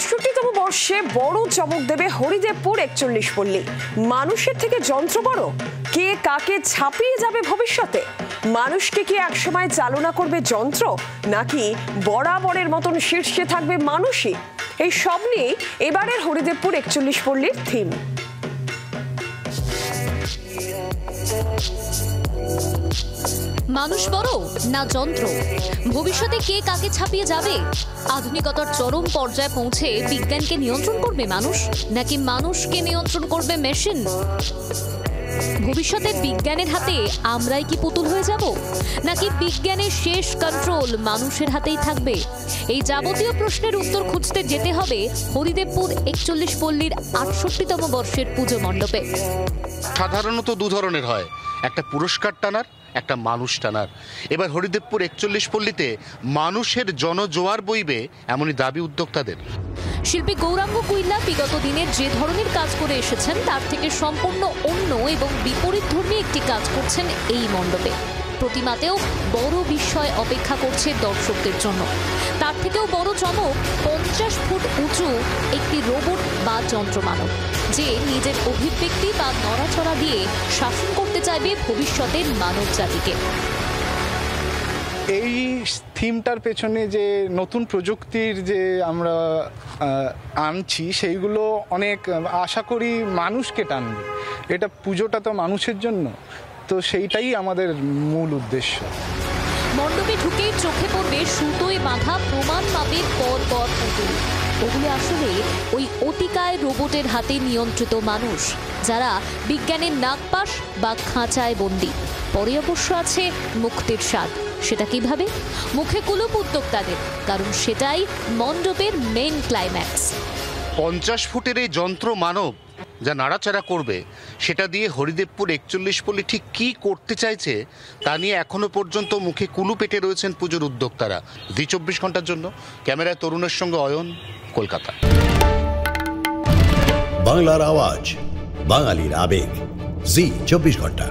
৬৮তম বর্ষে বড় চমক দেবে হরিদেবপুর ৪১ পল্লী। মানুষের থেকে যন্ত্র বড়, কে কাকে ছাপিয়ে যাবে ভবিষ্যতে? মানুষকে কি একসময় চালনা করবে যন্ত্র, নাকি বরাবরের মতন শীর্ষে থাকবে মানুষই? এই সব নিয়ে এবারের হরিদেবপুর ৪১ পল্লীর থিম। মানুষ বড় না যন্ত্র? ভবিষ্যতে কে কাকে ছাপিয়ে যাবে? আধুনিকতার চরম পর্যায়ে পৌঁছে বিজ্ঞানকে নিয়ন্ত্রণ করবে মানুষ, নাকি মানুষকে নিয়ন্ত্রণ করবে মেশিন? ভবিষ্যতে বিজ্ঞানের হাতে আমরাই কি পুতুল হয়ে যাব, নাকি বিজ্ঞানের শেষ কন্ট্রোল মানুষের হাতেই থাকবে? এই যাবতীয় প্রশ্নের উত্তর খুঁজতে যেতে হবে হরিদেবপুর ৪১ পল্লীর ৬৮তম বর্ষের পুজো মণ্ডপে। সাধারণত দু ধরনের হয়, একটা পুরস্কার টানার, একটা মানুষ টানার। এবার হরিদেবপুর ৪১ পল্লীতে মানুষের জনজোয়ার বইবে এমনই দাবি উদ্যোক্তাদের। শিল্পী গৌরাঙ্গ কুইল্লা বিগত দিনের যে ধরনের কাজ করে এসেছেন তার থেকে সম্পূর্ণ অন্য এবং বিপরীতধর্মী একটি কাজ করছেন এই মণ্ডপে। প্রতিমাতেও বড় বিস্ময় অপেক্ষা করছে দর্শকদের জন্য। তার থেকেও বড় চমক ৫০ ফুট উঁচু একটি রোবট বা যন্ত্রমানব, যে নিজের অভিব্যক্তি বা নড়াচড়া দিয়ে শাসন করতে চাইবে ভবিষ্যতের মানব জাতিকে। এই থিমটার পেছনে যে নতুন প্রযুক্তির যে আমরা আনছি, সেইগুলো অনেক আশা করি মানুষকে টানবে। এটা পুজোটা তো মানুষের জন্য, তো সেইটাই আমাদের মূল উদ্দেশ্য। মণ্ডপে ঢুকে চোখে পড়বে সুতোয় বাঁধা প্রমাণ মাপের পর পর পুতুল। ওগুলো আসলে ওই অতিকায় রোবটের হাতে নিয়ন্ত্রিত মানুষ, যারা বিজ্ঞানের নাগপাশ বা খাঁচায় বন্দী। পরে অবশ্য আছে মুক্তির স্বাদ। সেটা কিভাবে? মুখে কুলুপ উদ্যোক্তাদের, কারণ সেটাই মণ্ডপের মেন ক্লাইম্যাক্স। ৫০ ফুটের এই যন্ত্র মানব যা নাড়াচাড়া করবে, সেটা দিয়ে হরিদেবপুর ৪১ পল্লী ঠিক কি করতে চাইছে তা নিয়ে এখনো পর্যন্ত মুখে কুলু পেটে রয়েছেন পুজোর উদ্যোক্তারা। জি ২৪ ঘন্টার জন্য ক্যামেরায় তরুণের সঙ্গে অয়ন, কলকাতা। বাংলার আওয়াজ, বাঙালির আবেগ, জি ২৪ ঘন্টা।